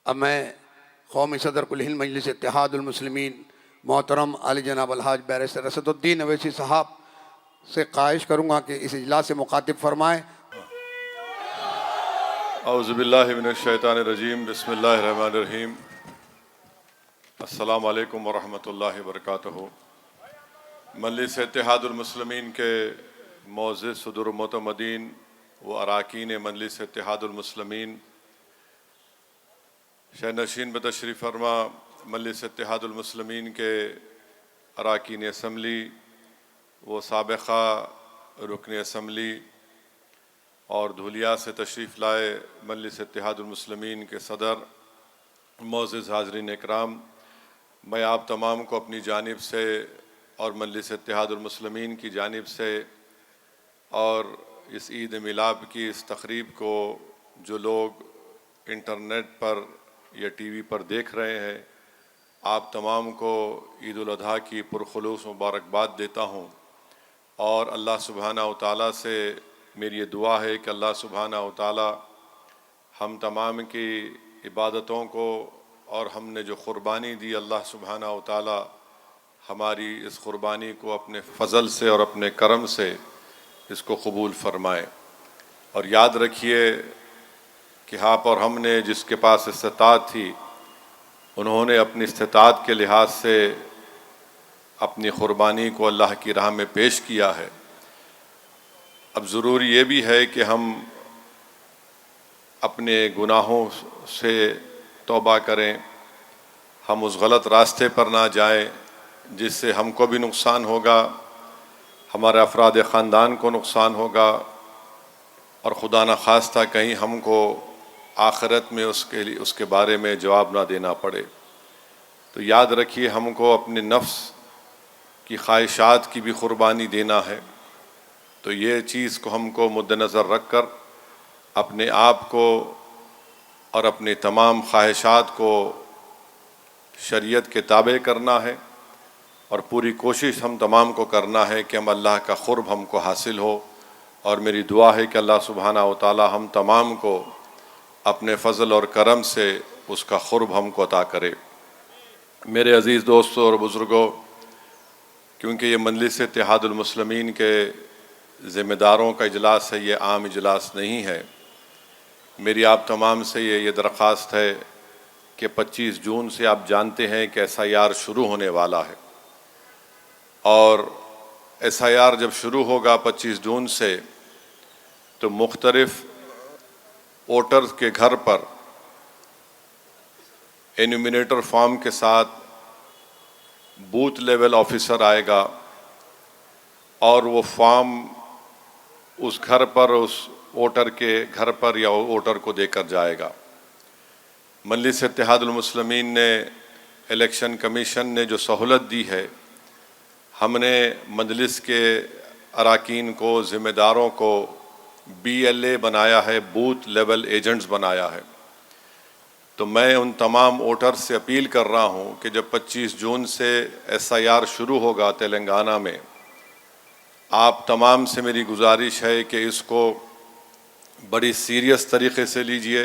अब मैं कौमी सदर कुल हिंद मजलिस इत्तेहादुल मुस्लिमीन मोहतरम आली जनाब अलहाज बैरिस्टर असदुद्दीन अवैसी साहब से ख्वाहिश करूँगा कि इस इजलास से मुखातिब फरमाएँ। औज़ुबिल्लाहि मिनश्शैतानिर्रजीम बिस्मिल्लाहिर्रहमानिर्रहीम। अस्सलामु अलैकुम वरहमतुल्लाहि वबरकातुहू। मजलिस इत्तेहादुल मुस्लिमीन के मोअज़्ज़िज़ सदर मोतमदीन व अराकीन मजलिस इत्तेहादुल मुस्लिमीन, शहनशीन बतशरीफ़ फरमा मजलिस इत्तेहादुल मुस्लिमीन के अराकीन असम्बली व साबिक़ा रुकन असम्बली और धुलिया से तशरीफ़ लाए मजलिस इत्तेहादुल मुस्लिमीन के सदर, मोअज़्ज़िज़ हाज़रीन इकराम, मैं आप तमाम को अपनी जानिब से और मजलिस इत्तेहादुल मुस्लिमीन की जानिब से और इस ईद मिलाद की इस तक़रीब को जो लोग इंटरनेट पर या टीवी पर देख रहे हैं, आप तमाम को ईद उल अज़हा की पुरखुलूस मुबारकबाद देता हूँ। और अल्लाह सुब्हानहू व तआला से मेरी ये दुआ है कि अल्लाह सुब्हानहू व तआला हम तमाम की इबादतों को और हमने जो क़ुरबानी दी, अल्लाह सुब्हानहू व तआला हमारी इस क़ुरबानी को अपने फ़ज़ल से और अपने करम से इसको कबूल फ़रमाए। और याद रखिए कि आप और हमने जिसके पास इस्तिताअत थी, उन्होंने अपनी इस्तिताअत के लिहाज से अपनी क़ुरबानी को अल्लाह की राह में पेश किया है। अब ज़रूरी ये भी है कि हम अपने गुनाहों से तौबा करें, हम उस गलत रास्ते पर ना जाएं जिससे हमको भी नुकसान होगा, हमारे अफराद ख़ानदान को नुकसान होगा और खुदा न खास्ता कहीं हमको आखिरत में उसके बारे में जवाब ना देना पड़े। तो याद रखिए, हमको अपने नफ्स की ख्वाहिशात की भी क़ुरबानी देना है। तो ये चीज़ को हमको मद्देनज़र रख कर अपने आप को और अपने तमाम ख्वाहिशात को शरीयत के ताबे करना है और पूरी कोशिश हम तमाम को करना है कि हम अल्लाह का क़ुर्ब हमको हासिल हो। और मेरी दुआ है कि अल्लाह सुब्हानहू व तआला हम तमाम को अपने फ़ज़ल और करम से उसका क़ुर्ब हमको अता करे। मेरे अज़ीज़ दोस्तों और बुज़ुर्गों, क्योंकि ये मजलिस इत्तेहादुल मुस्लिमीन के ज़िम्मेदारों का इजलास है, ये आम इजलास नहीं है, मेरी आप तमाम से ये दरख्वास्त है कि 25 जून से आप जानते हैं कि SIR शुरू होने वाला है। और SIR जब शुरू होगा 25 जून से, तो मुख्तलिफ़ वोटर्स के घर पर एन्यूमिनेटर फॉर्म के साथ बूथ लेवल ऑफिसर आएगा और वो फॉर्म उस घर पर, उस वोटर के घर पर या वोटर को देकर जाएगा। मजलिस इत्तेहादुल मुस्लिमीन ने, इलेक्शन कमीशन ने जो सहूलत दी है, हमने मजलिस के अराकीन को, ज़िम्मेदारों को BLA बनाया है, बूथ लेवल एजेंट्स बनाया है। तो मैं उन तमाम वोटर्स से अपील कर रहा हूँ कि जब 25 जून से SIR शुरू होगा तेलंगाना में, आप तमाम से मेरी गुजारिश है कि इसको बड़ी सीरियस तरीक़े से लीजिए।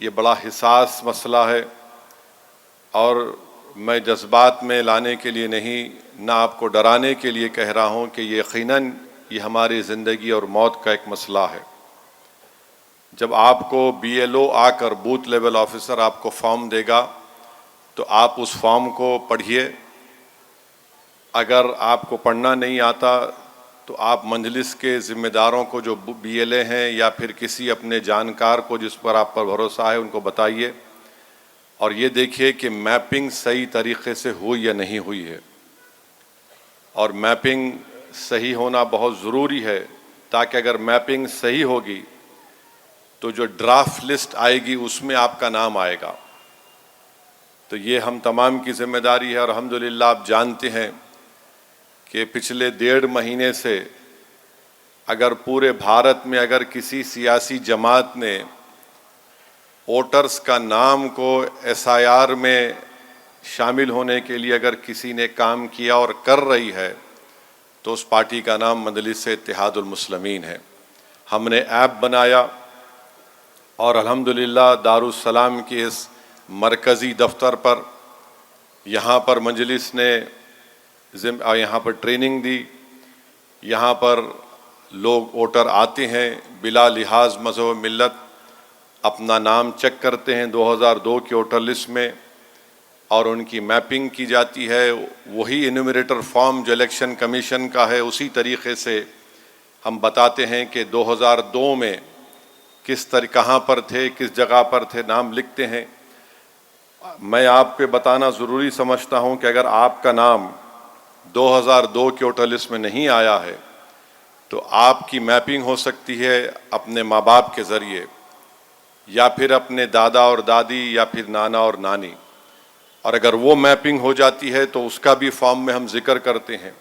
ये बड़ा हिसास मसला है और मैं जज्बात में लाने के लिए नहीं, ना आपको डराने के लिए कह रहा हूँ कि यकीनन ये हमारी ज़िंदगी और मौत का एक मसला है। जब आपको BLO आकर, बूथ लेवल ऑफिसर आपको फॉर्म देगा, तो आप उस फॉर्म को पढ़िए। अगर आपको पढ़ना नहीं आता तो आप मजलिस के ज़िम्मेदारों को जो BLA हैं या फिर किसी अपने जानकार को जिस पर आप पर भरोसा है, उनको बताइए और ये देखिए कि मैपिंग सही तरीक़े से हुई या नहीं हुई है। और मैपिंग सही होना बहुत ज़रूरी है, ताकि अगर मैपिंग सही होगी तो जो ड्राफ्ट लिस्ट आएगी उसमें आपका नाम आएगा। तो ये हम तमाम की ज़िम्मेदारी है। और अल्हम्दुलिल्लाह आप जानते हैं कि पिछले 1.5 महीने से अगर पूरे भारत में अगर किसी सियासी जमात ने वोटर्स का नाम को SIR में शामिल होने के लिए अगर किसी ने काम किया और कर रही है, तो उस पार्टी का नाम मजलिस इत्तेहादुल मुस्लिमीन है। हमने ऐप बनाया और अल्हम्दुलिल्लाह दारुस्सलाम के इस मरकज़ी दफ्तर पर यहाँ पर मजलिस ने यहाँ पर ट्रेनिंग दी। यहाँ पर लोग वोटर आते हैं बिला लिहाज मज़हब मिल्लत, अपना नाम चेक करते हैं 2002 की वोटर लिस्ट में और उनकी मैपिंग की जाती है। वही इन्यूमरेटर फॉर्म जो इलेक्शन कमीशन का है उसी तरीक़े से हम बताते हैं कि 2002 में किस तरह कहाँ पर थे, किस जगह पर थे, नाम लिखते हैं। मैं आपको बताना ज़रूरी समझता हूँ कि अगर आपका नाम 2002 के वोटर लिस्ट में नहीं आया है तो आपकी मैपिंग हो सकती है अपने माँ बाप के ज़रिए या फिर अपने दादा और दादी या फिर नाना और नानी, और अगर वो मैपिंग हो जाती है तो उसका भी फॉर्म में हम जिक्र करते हैं।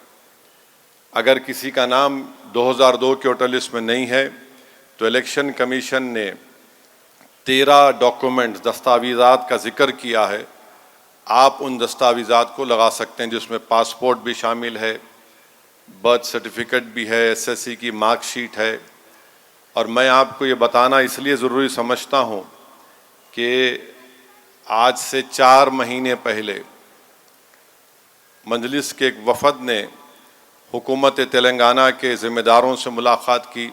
अगर किसी का नाम 2002 के वोटर लिस्ट में नहीं है तो इलेक्शन कमीशन ने 13 डॉक्यूमेंट्स दस्तावेज़ात का जिक्र किया है। आप उन दस्तावेज़ात को लगा सकते हैं जिसमें पासपोर्ट भी शामिल है, बर्थ सर्टिफिकेट भी है, एसएससी की मार्कशीट है। और मैं आपको ये बताना इसलिए ज़रूरी समझता हूँ कि आज से 4 महीने पहले मजलिस के एक वफ़द ने हुकूमत तेलंगाना के ज़िम्मेदारों से मुलाकात की।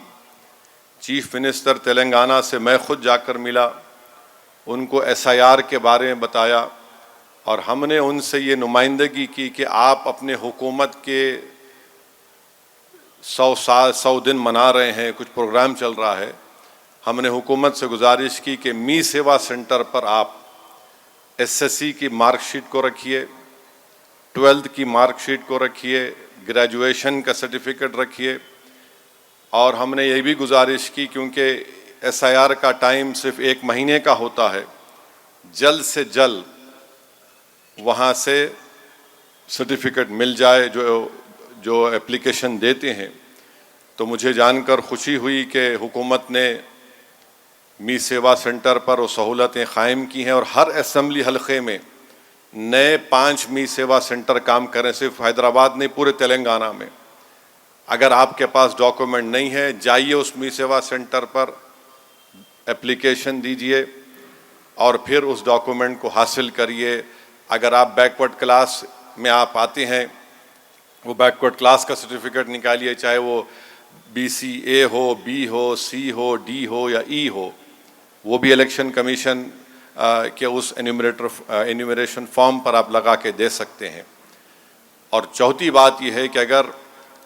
चीफ मिनिस्टर तेलंगाना से मैं ख़ुद जाकर मिला, उनको एसआईआर के बारे में बताया और हमने उनसे ये नुमाइंदगी की कि आप अपने हुकूमत के 100 दिन मना रहे हैं, कुछ प्रोग्राम चल रहा है। हमने हुकूमत से गुजारिश की कि मी सेवा सेंटर पर आप एसएससी की मार्कशीट को रखिए, 12th की मार्कशीट को रखिए, ग्रेजुएशन का सर्टिफिकेट रखिए। और हमने ये भी गुजारिश की क्योंकि एसआईआर का टाइम सिर्फ 1 महीने का होता है, जल्द से जल्द वहाँ से सर्टिफिकेट मिल जाए जो एप्लीकेशन देते हैं। तो मुझे जानकर खुशी हुई कि हुकूमत ने मी सेवा सेंटर पर वो सहूलतें क़ायम की हैं और हर असम्बली हलक़े में नए 5 मी सेवा सेंटर काम करें, सिर्फ हैदराबाद नहीं पूरे तेलंगाना में। अगर आपके पास डॉक्यूमेंट नहीं है, जाइए उस मी सेवा सेंटर पर एप्लीकेशन दीजिए और फिर उस डॉक्यूमेंट को हासिल करिए। अगर आप बैकवर्ड क्लास में आप आते हैं, वो बैकवर्ड क्लास का सर्टिफिकेट निकालिए, चाहे वो BCA हो, B हो, C हो, D हो या E हो, वो भी इलेक्शन कमीशन के उस एन्यूमरेशन फॉर्म पर आप लगा के दे सकते हैं। और चौथी बात यह है कि अगर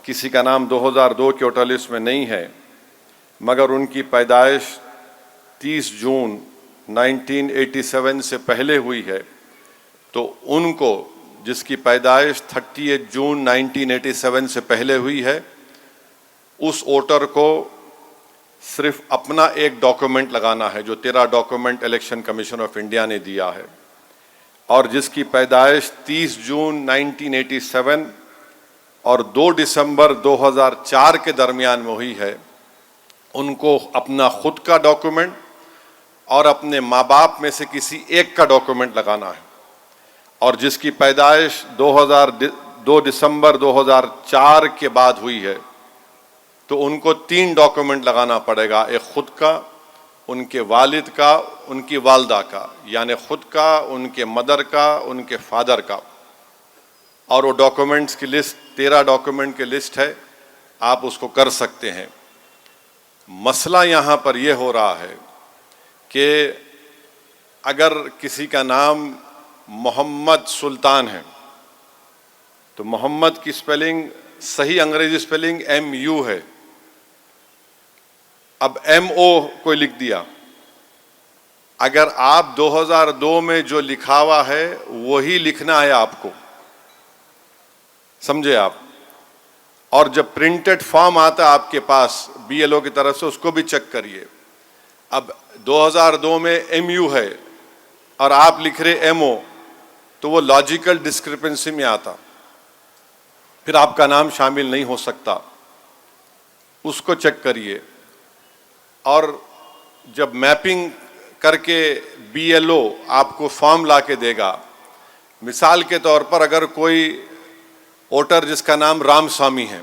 किसी का नाम 2002 के वोटर लिस्ट में नहीं है मगर उनकी पैदाइश 30 जून 1987 से पहले हुई है तो उनको, जिसकी पैदाइश 30 जून 1987 से पहले हुई है, उस वोटर को सिर्फ अपना एक डॉक्यूमेंट लगाना है जो 13 document election commission of India ने दिया है। और जिसकी पैदाइश 30 जून 1987 और 2 दिसंबर 2004 के दरमियान में हुई है, उनको अपना खुद का डॉक्यूमेंट और अपने माँ बाप में से किसी एक का डॉक्यूमेंट लगाना है। और जिसकी पैदाइश 2 दिसंबर 2004 के बाद हुई है तो उनको 3 डॉक्यूमेंट लगाना पड़ेगा, एक खुद का, उनके वालिद का, उनकी वालदा का, यानी खुद का, उनके मदर का, उनके फादर का। और वो डॉक्यूमेंट्स की लिस्ट 13 डॉक्यूमेंट की लिस्ट है, आप उसको कर सकते हैं। मसला यहाँ पर यह हो रहा है कि अगर किसी का नाम मोहम्मद सुल्तान है तो मोहम्मद की स्पेलिंग सही अंग्रेजी स्पेलिंग MU है, अब MO कोई लिख दिया। अगर आप 2002 में जो लिखा हुआ है वही लिखना है आपको, समझे आप। और जब प्रिंटेड फॉर्म आता है आपके पास BLO की तरफ से, उसको भी चेक करिए। अब 2002 में MU है और आप लिख रहे MO, तो वो लॉजिकल डिस्क्रिपेंसी में आता, फिर आपका नाम शामिल नहीं हो सकता, उसको चेक करिए। और जब मैपिंग करके BLO आपको फॉर्म ला के देगा, मिसाल के तौर पर अगर कोई वोटर जिसका नाम राम स्वामी है,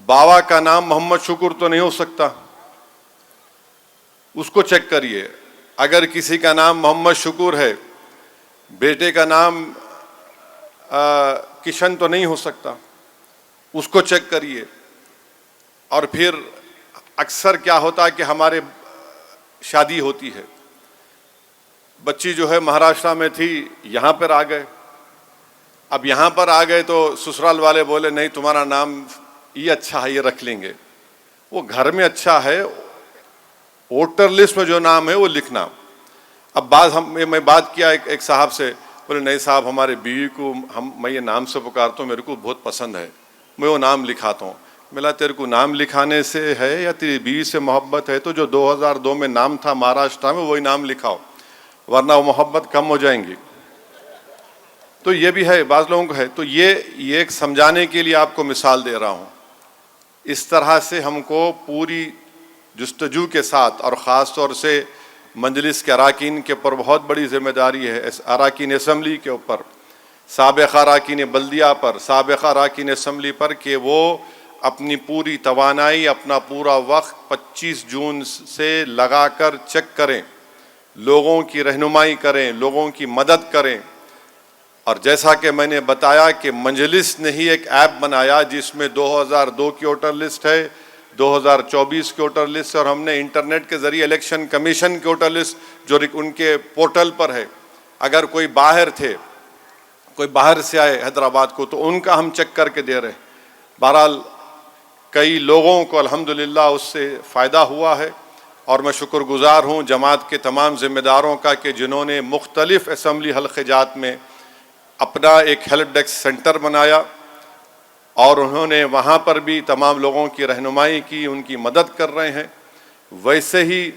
बाबा का नाम मोहम्मद शुक्र तो नहीं हो सकता, उसको चेक करिए। अगर किसी का नाम मोहम्मद शुक्र है, बेटे का नाम किशन तो नहीं हो सकता, उसको चेक करिए। और फिर अक्सर क्या होता है कि हमारे शादी होती है, बच्ची जो है महाराष्ट्र में थी, यहाँ पर आ गए। अब यहाँ पर आ गए तो ससुराल वाले बोले नहीं तुम्हारा नाम ये अच्छा है, ये रख लेंगे। वो घर में अच्छा है, वोटर लिस्ट में जो नाम है वो लिखना। अब मैं बात किया एक साहब से, बोले नहीं साहब हमारे बीवी को मैं ये नाम से पुकारता हूँ, मेरे को बहुत पसंद है, मैं वो नाम लिखाता हूँ। मिला तेरे को नाम लिखाने से है या तेरी बीवी से मोहब्बत है, तो जो 2002 में नाम था महाराष्ट्र में वही नाम लिखाओ, वरना वो मोहब्बत कम हो जाएंगी। तो ये भी है, बाज़ लोगों को है। तो ये एक समझाने के लिए आपको मिसाल दे रहा हूँ। इस तरह से हमको पूरी जुस्तजू के साथ, और ख़ास तौर से मजलिस के अराकीन के ऊपर बहुत बड़ी जिम्मेदारी है, अराकीन असम्बली के ऊपर, साबिक़ अराकीन बल्दिया पर, साबिक़ अराकीन असम्बली पर, कि वो अपनी पूरी तवानाई, अपना पूरा वक्त 25 जून से लगाकर चेक करें, लोगों की रहनुमाई करें, लोगों की मदद करें। और जैसा कि मैंने बताया कि मजलिस ने ही एक ऐप बनाया जिसमें 2002 की वोटर लिस्ट है, 2024 की वोटर लिस्ट, और हमने इंटरनेट के ज़रिए इलेक्शन कमीशन की वोटर लिस्ट जो उनके पोर्टल पर है, अगर कोई बाहर थे, कोई बाहर से आए हैदराबाद को, तो उनका हम चेक करके दे रहे हैं। बहरहाल कई लोगों को अल्हम्दुलिल्लाह उससे फ़ायदा हुआ है, और मैं शुक्रगुज़ार हूँ जमात के तमाम ज़िम्मेदारों का कि जिन्होंने मुख्तलिफ़ असम्बली हल्क़े-जात में अपना एक हेल्प डेस्क सेंटर बनाया, और उन्होंने वहाँ पर भी तमाम लोगों की रहनुमाई की, उनकी मदद कर रहे हैं। वैसे ही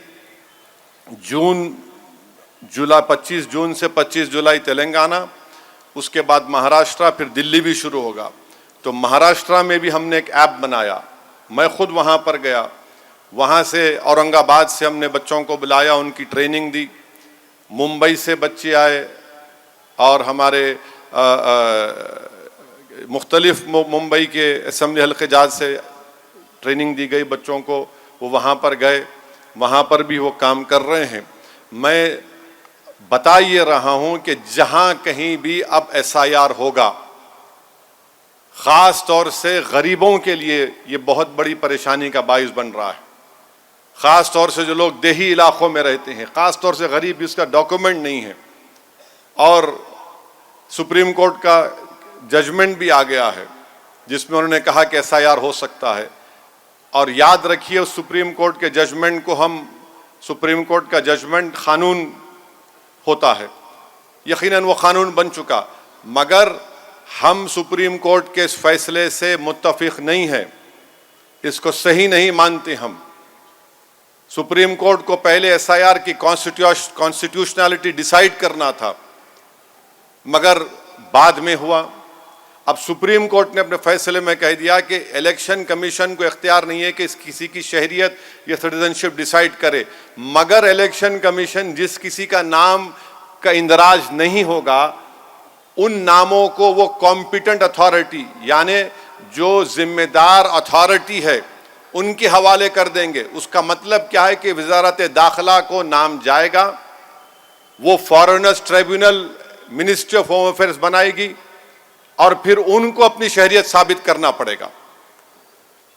25 जून से 25 जुलाई तेलंगाना, उसके बाद महाराष्ट्र, फिर दिल्ली भी शुरू होगा। तो महाराष्ट्र में भी हमने एक ऐप बनाया, मैं खुद वहाँ पर गया, वहाँ से औरंगाबाद से हमने बच्चों को बुलाया, उनकी ट्रेनिंग दी। मुंबई से बच्चे आए और हमारे मुख्तलिफ मुंबई के असम्बली हल्क़े-जात से ट्रेनिंग दी गई बच्चों को, वो वहाँ पर गए, वहाँ पर भी वो काम कर रहे हैं। मैं बता ये रहा हूँ कि जहाँ कहीं भी अब SIR होगा, ख़ास तौर से गरीबों के लिए ये बहुत बड़ी परेशानी का बाइस बन रहा है। ख़ास तौर से जो लोग देही इलाक़ों में रहते हैं, ख़ास तौर से गरीब जिसका डॉक्यूमेंट नहीं है। और सुप्रीम कोर्ट का जजमेंट भी आ गया है जिसमें उन्होंने कहा कि SIR हो सकता है। और याद रखिए उस सुप्रीम कोर्ट के जजमेंट को, हम सुप्रीम कोर्ट का जजमेंट क़ानून होता है, यकीनन वो क़ानून बन चुका, मगर हम सुप्रीम कोर्ट के इस फैसले से मुत्तफ़िक़ नहीं हैं, इसको सही नहीं मानते हम। सुप्रीम कोर्ट को पहले SIR की कॉन्स्टिट्यूशनैलिटी डिसाइड करना था, मगर बाद में हुआ। अब सुप्रीम कोर्ट ने अपने फैसले में कह दिया कि इलेक्शन कमीशन को इख्तियार नहीं है कि किसी की शहरियत या सिटीजनशिप डिसाइड करे, मगर इलेक्शन कमीशन जिस किसी का नाम का इंदराज नहीं होगा, उन नामों को वो कॉम्पिटेंट अथॉरिटी, यानी जो जिम्मेदार अथॉरिटी है, उनके हवाले कर देंगे। उसका मतलब क्या है कि वज़ारत दाखिला को नाम जाएगा, वो foreigners tribunal ministry of home affairs बनाएगी, और फिर उनको अपनी शहरियत साबित करना पड़ेगा।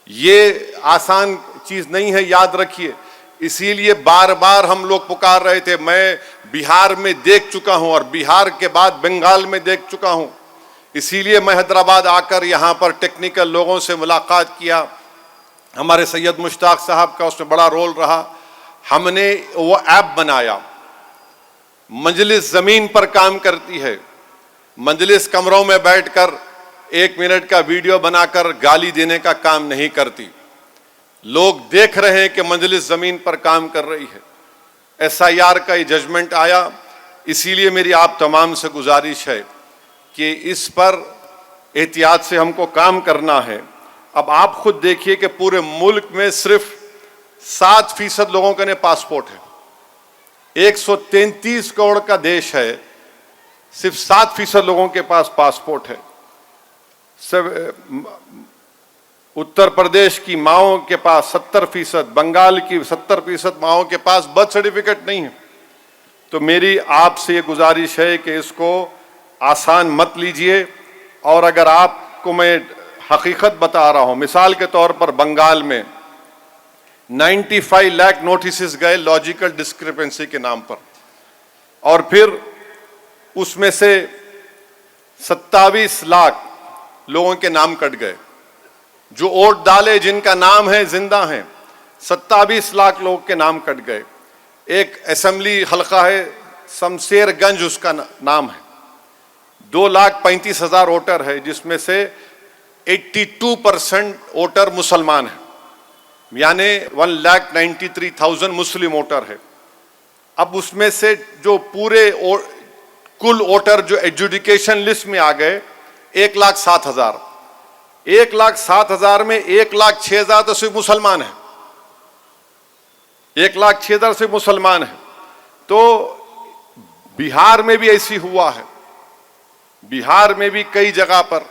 ये आसान चीज़ नहीं है, याद रखिए। इसीलिए बार बार हम लोग पुकार रहे थे। मैं बिहार में देख चुका हूं, और बिहार के बाद बंगाल में देख चुका हूं। इसीलिए मैं हैदराबाद आकर यहाँ पर टेक्निकल लोगों से मुलाकात किया। हमारे सैयद मुश्ताक साहब का उसमें बड़ा रोल रहा। हमने वो ऐप बनाया, मजलिस ज़मीन पर काम करती है। मजलिस कमरों में बैठकर 1 मिनट का वीडियो बनाकर गाली देने का काम नहीं करती। लोग देख रहे हैं कि मजलिस ज़मीन पर काम कर रही है। SIR का ये जजमेंट आया, इसीलिए मेरी आप तमाम से गुजारिश है कि इस पर एहतियात से हमको काम करना है। अब आप खुद देखिए कि पूरे मुल्क में सिर्फ 7% लोगों के पासपोर्ट है। 133 करोड़ का देश है, सिर्फ 7% लोगों के पास पासपोर्ट है। उत्तर प्रदेश की माओं के पास 70%, बंगाल की 70% माओं के पास बर्थ सर्टिफिकेट नहीं है। तो मेरी आपसे ये गुजारिश है कि इसको आसान मत लीजिए। और अगर आपको मैं हकीकत बता रहा हूं, मिसाल के तौर पर बंगाल में 95 लाख नोटिस गए लॉजिकल डिस्क्रिपेंसी के नाम पर, और फिर उसमें से 27 लाख लोगों के नाम कट गए। जो वोट डाले, जिनका नाम है, जिंदा हैं, 27 लाख लोगों के नाम कट गए। एक असेंबली हलका है शमशेरगंज, उसका नाम है, 2,35,000 वोटर है, जिसमें से 82% वोटर मुसलमान है, यानी 1,93,000 मुस्लिम वोटर है। अब उसमें से जो पूरे कुल वोटर जो एडजुडिकेशन लिस्ट में आ गए 1,07,000, 1,07,000 में 1,06,000 तो सिर्फ मुसलमान है, 1,06,000 सिर्फ मुसलमान है। तो बिहार में भी ऐसी हुआ है, बिहार में भी कई जगह पर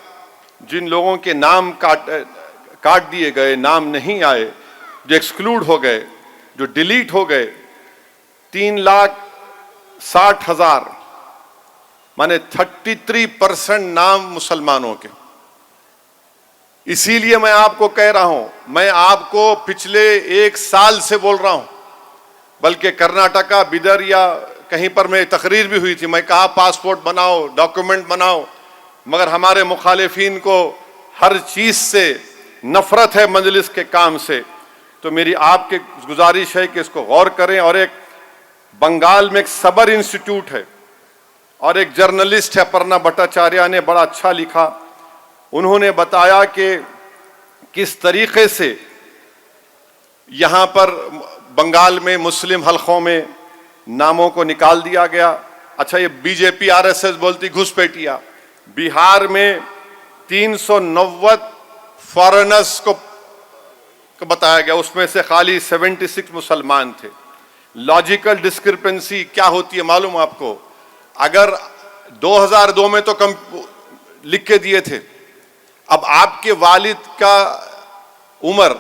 जिन लोगों के नाम काट दिए गए, नाम नहीं आए, जो एक्सक्लूड हो गए, जो डिलीट हो गए, 3,60,000 माने 33% नाम मुसलमानों के। इसीलिए मैं आपको कह रहा हूं, मैं आपको पिछले 1 साल से बोल रहा हूं, बल्कि कर्नाटका, बिदर या कहीं पर मैं तकरीर भी हुई थी, मैं कहा पासपोर्ट बनाओ, डॉक्यूमेंट बनाओ, मगर हमारे मुखालिफिन को हर चीज से नफरत है, मजलिस के काम से। तो मेरी आपके गुजारिश है कि इसको गौर करें। और एक बंगाल में एक सबर इंस्टीट्यूट है और एक जर्नलिस्ट है अपर्णा भट्टाचार्य ने बड़ा अच्छा लिखा। उन्होंने बताया कि किस तरीके से यहाँ पर बंगाल में मुस्लिम हलकों में नामों को निकाल दिया गया। अच्छा, ये बीजेपी आरएसएस बोलती घुसपैठिया। बिहार में 390 फॉरेनर्स को बताया गया, उसमें से खाली 76 मुसलमान थे। लॉजिकल डिस्क्रिपेंसी क्या होती है मालूम आपको? अगर 2002 में तो कम लिख के दिए थे, अब आपके वालिद का उम्र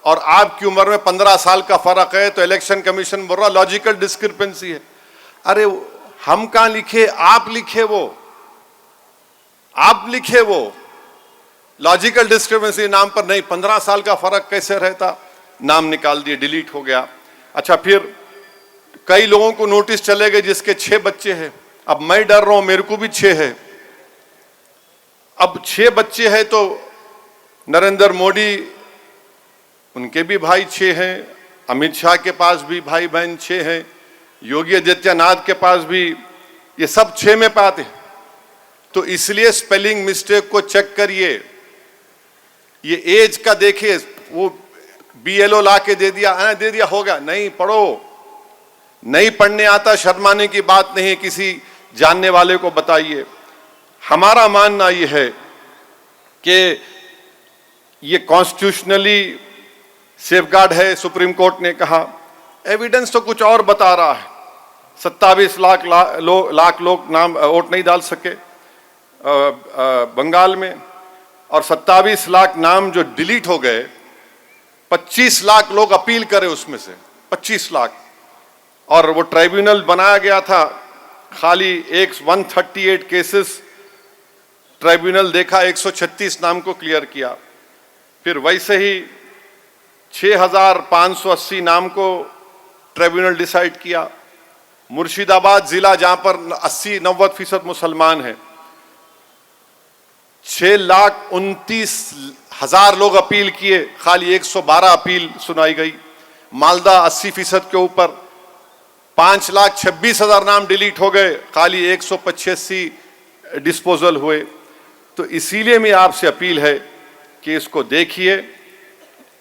और आपकी उम्र में 15 साल का फर्क है, तो इलेक्शन कमीशन बोल रहा लॉजिकल डिस्क्रिपेंसी है। अरे हम कहां लिखे, आप लिखे, वो आप लिखे, वो लॉजिकल डिस्क्रिपेंसी नाम पर नहीं। 15 साल का फर्क कैसे रहता? नाम निकाल दिए, डिलीट हो गया। अच्छा, फिर कई लोगों को नोटिस चले गए जिसके 6 बच्चे हैं। अब मैं डर रहा हूं, मेरे को भी 6 है। अब 6 बच्चे हैं तो नरेंद्र मोदी, उनके भी भाई 6 हैं, अमित शाह के पास भी भाई बहन 6 हैं, योगी आदित्यनाथ के पास भी, ये सब 6 में पाते हैं। तो इसलिए स्पेलिंग मिस्टेक को चेक करिए। ये एज का देखिए, वो BLO ला के दे दिया होगा, नहीं पढ़ो। नहीं पढ़ने आता, शर्माने की बात नहीं है, किसी जानने वाले को बताइए। हमारा मानना यह है कि ये कॉन्स्टिट्यूशनली सेफगार्ड है, सुप्रीम कोर्ट ने कहा। एविडेंस तो कुछ और बता रहा है। 27 लाख लोग नाम वोट नहीं डाल सके बंगाल में, और 27 लाख नाम जो डिलीट हो गए, 25 लाख लोग अपील करे उसमें से, 25 लाख। और वो ट्राइब्यूनल बनाया गया था, खाली 138 केसेस ट्राइब्यूनल देखा, 136 नाम को क्लियर किया। फिर वैसे ही 6,580 नाम को ट्राइब्यूनल डिसाइड किया। मुर्शिदाबाद जिला जहां पर 80-90% मुसलमान हैं, 6,29,000 लोग अपील किए, खाली 112 अपील सुनाई गई। मालदा 80% के ऊपर 5,26,000 नाम डिलीट हो गए, खाली 185 डिस्पोजल हुए। तो इसीलिए मैं आपसे अपील है कि इसको देखिए।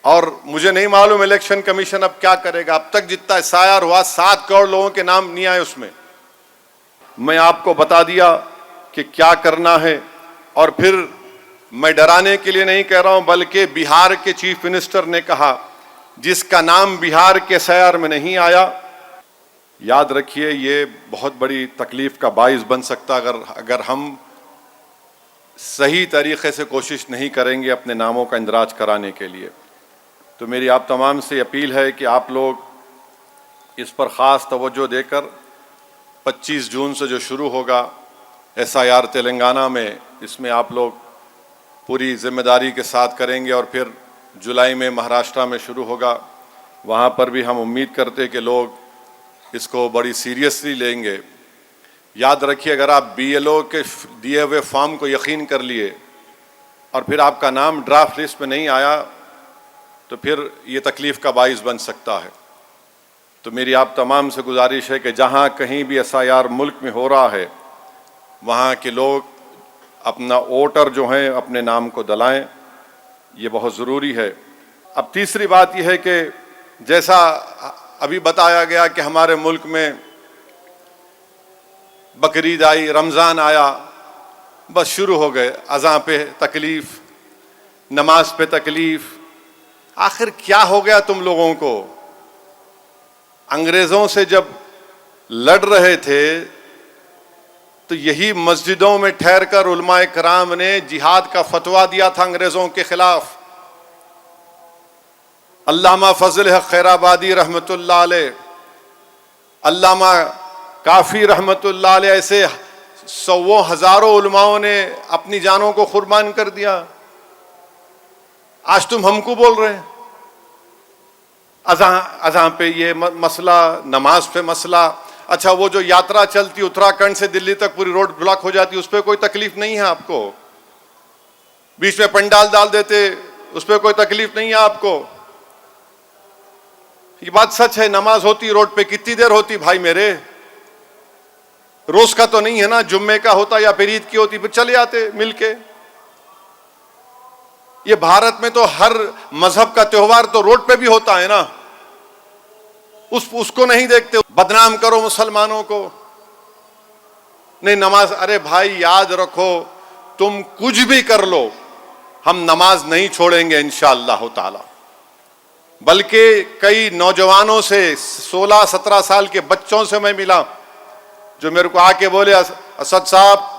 और मुझे नहीं मालूम इलेक्शन कमीशन अब क्या करेगा। अब तक जितना एसआईआर हुआ 7 करोड़ लोगों के नाम नहीं आए उसमें। मैं आपको बता दिया कि क्या करना है। और फिर मैं डराने के लिए नहीं कह रहा हूं, बल्कि बिहार के चीफ मिनिस्टर ने कहा जिसका नाम बिहार के एसआईआर में नहीं आया, याद रखिए ये बहुत बड़ी तकलीफ का बाइस बन सकता अगर हम सही तरीक़े से कोशिश नहीं करेंगे अपने नामों का इंदराज कराने के लिए। तो मेरी आप तमाम से अपील है कि आप लोग इस पर ख़ास तवज्जो देकर 25 जून से जो शुरू होगा SIR तेलंगाना में, इसमें आप लोग पूरी जिम्मेदारी के साथ करेंगे और फिर जुलाई में महाराष्ट्र में शुरू होगा। वहाँ पर भी हम उम्मीद करते हैं कि लोग इसको बड़ी सीरियसली लेंगे। याद रखिए, अगर आप BLO के दिए हुए फॉर्म को यकीन कर लिए और फिर आपका नाम ड्राफ्ट लिस्ट में नहीं आया तो फिर ये तकलीफ़ का बाइस बन सकता है। तो मेरी आप तमाम से गुजारिश है कि जहाँ कहीं भी SIR मुल्क में हो रहा है वहाँ के लोग अपना वोटर जो हैं अपने नाम को दलाएं, ये बहुत ज़रूरी है। अब तीसरी बात यह है कि जैसा अभी बताया गया कि हमारे मुल्क में बकरीद आई, रमज़ान आया, बस शुरू हो गए अज़ां पे तकलीफ़, नमाज पे तकलीफ़। आखिर क्या हो गया तुम लोगों को? अंग्रेज़ों से जब लड़ रहे थे तो यही मस्जिदों में ठहर कर उलमाए कराम ने जिहाद का फतवा दिया था अंग्रेज़ों के ख़िलाफ़। अल्लामा फजल हक खैराबादी रहमतुल्लाह अलैह, अल्लामा काफ़ी रहमतुल्लाह अलैह, ऐसे सौों हज़ारों उलमाओं ने अपनी जानों को कुर्बान कर दिया। आज तुम हमको बोल रहे हैं अज़ां पे ये मसला, नमाज पे मसला। अच्छा, वो जो यात्रा चलती उत्तराखंड से दिल्ली तक पूरी रोड ब्लॉक हो जाती, उस पर कोई तकलीफ नहीं है आपको? बीच में पंडाल डाल देते, उस पर कोई तकलीफ नहीं है आपको? ये बात सच है। नमाज होती रोड पे कितनी देर होती भाई मेरे? रोज का तो नहीं है ना, जुम्मे का होता या फिर ईद की होती, फिर चले आते मिलके। ये भारत में तो हर मजहब का त्योहार तो रोड पे भी होता है ना, उसको नहीं देखते। बदनाम करो मुसलमानों को, नहीं नमाज। अरे भाई याद रखो, तुम कुछ भी कर लो, हम नमाज नहीं छोड़ेंगे इंशाअल्लाह ताला। बल्कि कई नौजवानों से, 16-17 साल के बच्चों से मैं मिला जो मेरे को आके बोले, असद साहब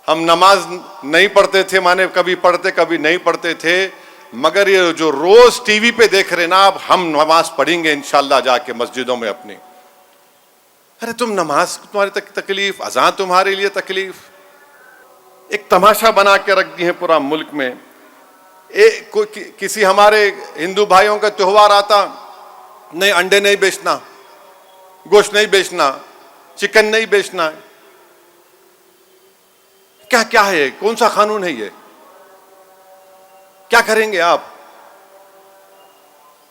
हम नमाज नहीं पढ़ते थे, माने कभी पढ़ते कभी नहीं पढ़ते थे, मगर ये जो रोज टीवी पे देख रहे ना, अब हम नमाज पढ़ेंगे इंशाअल्लाह जाके मस्जिदों में अपनी। अरे तुम नमाज तुम्हारी तकलीफ, अज़ां तुम्हारे लिए तकलीफ। एक तमाशा बना के रख दी है पूरा मुल्क में। किसी हमारे हिंदू भाइयों का त्योहार आता, नहीं अंडे नहीं बेचना, गोश्त नहीं बेचना, चिकन नहीं बेचना। क्या क्या है? कौन सा कानून है ये? क्या करेंगे आप?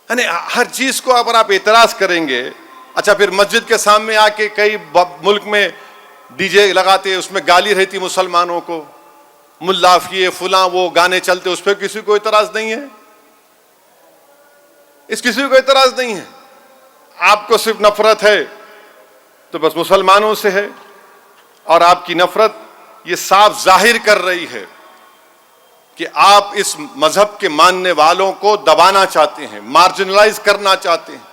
हर चीज को अगर आप एतराज करेंगे, अच्छा फिर मस्जिद के सामने आके कई मुल्क में डीजे लगाते, उसमें गाली रहती मुसलमानों को, मुल्लाफ ये फुला वो गाने चलते, उस पर किसी को एतराज नहीं है। इस किसी को एतराज नहीं है। आपको सिर्फ नफरत है तो बस मुसलमानों से है, और आपकी नफरत ये साफ जाहिर कर रही है कि आप इस मजहब के मानने वालों को दबाना चाहते हैं, मार्जिनलाइज करना चाहते हैं,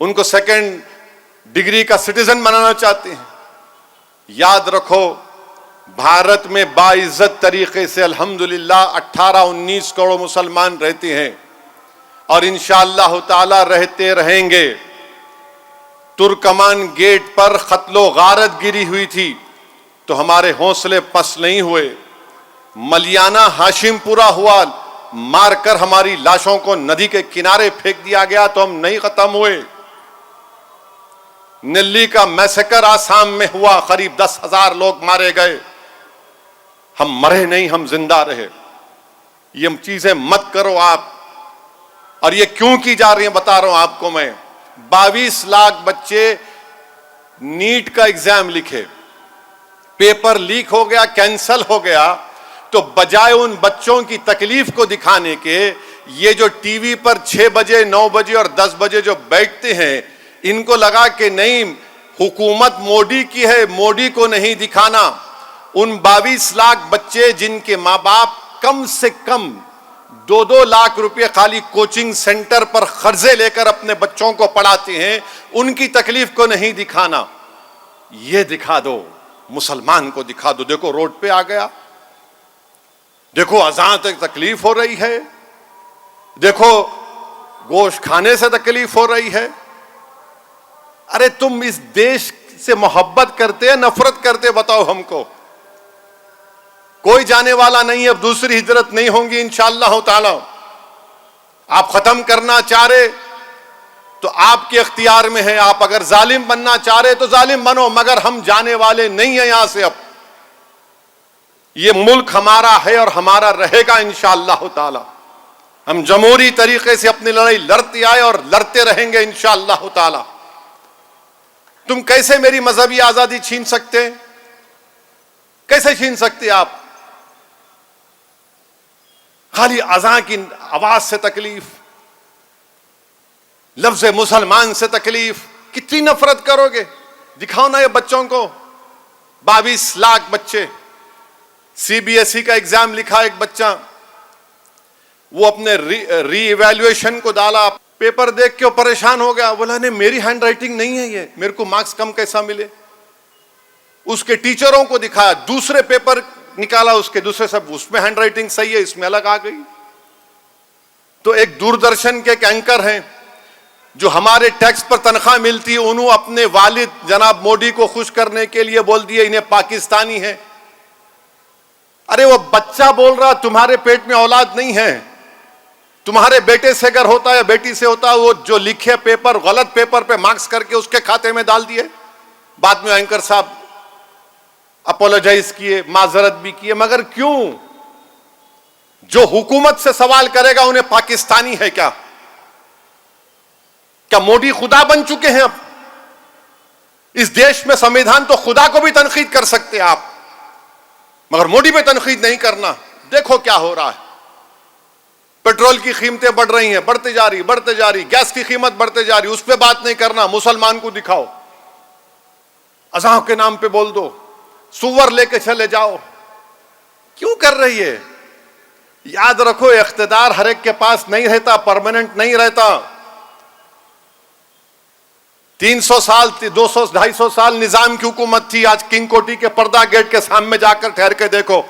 उनको सेकंड डिग्री का सिटीजन बनाना चाहते हैं। याद रखो, भारत में बाइज्जत तरीके से अल्हम्दुलिल्लाह 18-19 करोड़ मुसलमान रहते हैं और इंशाअल्लाह ताला रहते रहेंगे। तुर्कमान गेट पर खत्लो गारत गिरी हुई थी तो हमारे हौसले पस नहीं हुए। मलियाना हाशिमपुरा हुआ, मारकर हमारी लाशों को नदी के किनारे फेंक दिया गया तो हम नहीं खत्म हुए। निल्ली का मैसेकर आसाम में हुआ, करीब 10,000 लोग मारे गए, हम मरे नहीं, हम जिंदा रहे। ये चीजें मत करो आप। और ये क्यों की जा रही है बता रहा हूं आपको मैं। 22 लाख बच्चे नीट का एग्जाम लिखे, पेपर लीक हो गया, कैंसल हो गया, तो बजाय उन बच्चों की तकलीफ को दिखाने के, ये जो टीवी पर 6 बजे 9 बजे और 10 बजे जो बैठते हैं, इनको लगा कि नहीं हुकूमत मोदी की है, मोदी को नहीं दिखाना। उन 22 लाख बच्चे जिनके माँ बाप कम से कम 2-2 लाख रुपए खाली कोचिंग सेंटर पर कर्जे लेकर अपने बच्चों को पढ़ाते हैं, उनकी तकलीफ को नहीं दिखाना। ये दिखा दो, मुसलमान को दिखा दो, देखो रोड पे आ गया, देखो अजान तक तकलीफ हो रही है, देखो गोश्त खाने से तकलीफ हो रही है। अरे तुम इस देश से मोहब्बत करते हैं, नफरत करते, बताओ हमको। कोई जाने वाला नहीं है, अब दूसरी हिजरत नहीं होंगी इंशाअल्लाह ताला। आप खत्म करना चाह रहे तो आपके इख्तियार में है, आप अगर जालिम बनना चाह रहे तो जालिम बनो, मगर हम जाने वाले नहीं है यहां से। अब ये मुल्क हमारा है और हमारा रहेगा इंशाअल्लाह ताला। हम जमहूरी तरीके से अपनी लड़ाई लड़ते आए और लड़ते रहेंगे इंशाअल्लाह ताला। तुम कैसे मेरी मजहबी आजादी छीन सकते? कैसे छीन सकते आप? खाली अज़ान की आवाज से तकलीफ, लफ्ज मुसलमान से तकलीफ, कितनी नफरत करोगे? दिखाओ ना ये बच्चों को। 22 लाख बच्चे, सीबीएसई का एग्जाम लिखा एक बच्चा, वो अपने री इवैल्यूएशन को डाला, पेपर देख के वो परेशान हो गया, बोला नहीं मेरी हैंड राइटिंग नहीं है ये, मेरे को मार्क्स कम कैसा मिले। उसके टीचरों को दिखाया, दूसरे पेपर निकाला उसके, दूसरे सब उसमें हैंड राइटिंग सही है, इसमें अलग आ गई। तो एक दूरदर्शन के एक एंकर हैं जो हमारे टैक्स पर तनख्वाह मिलती है, उन्होंने अपने वालिद जनाब मोदी को खुश करने के लिए बोल दिए इन्हें पाकिस्तानी है। अरे वो बच्चा बोल रहा तुम्हारे पेट में औलाद नहीं है, तुम्हारे बेटे से अगर होता है बेटी से होता, वो जो लिखे पेपर गलत पेपर पे मार्क्स करके उसके खाते में डाल दिए। बाद में एंकर साहब अपोलोजाइज किए, माजरत भी किए, मगर क्यों? जो हुकूमत से सवाल करेगा उन्हें पाकिस्तानी है क्या? क्या मोदी खुदा बन चुके हैं? अब इस देश में संविधान तो खुदा को भी तनकीद कर सकते हैं आप, मगर मोदी पे तनकीद नहीं करना। देखो क्या हो रहा है, पेट्रोल की कीमतें बढ़ रही हैं, बढ़ते जा रही, गैस की कीमत बढ़ते जा रही, उस पर बात नहीं करना। मुसलमान को दिखाओ, अज़ान के नाम पे बोल दो, सुवर लेके चले जाओ, क्यों कर रही है? याद रखो इख्तिदार हर एक के पास नहीं रहता, परमानेंट नहीं रहता। 300 साल 200 250 साल निजाम की हुकूमत थी, आज किंग कोठी के पर्दा गेट के सामने जाकर ठहर के देखो,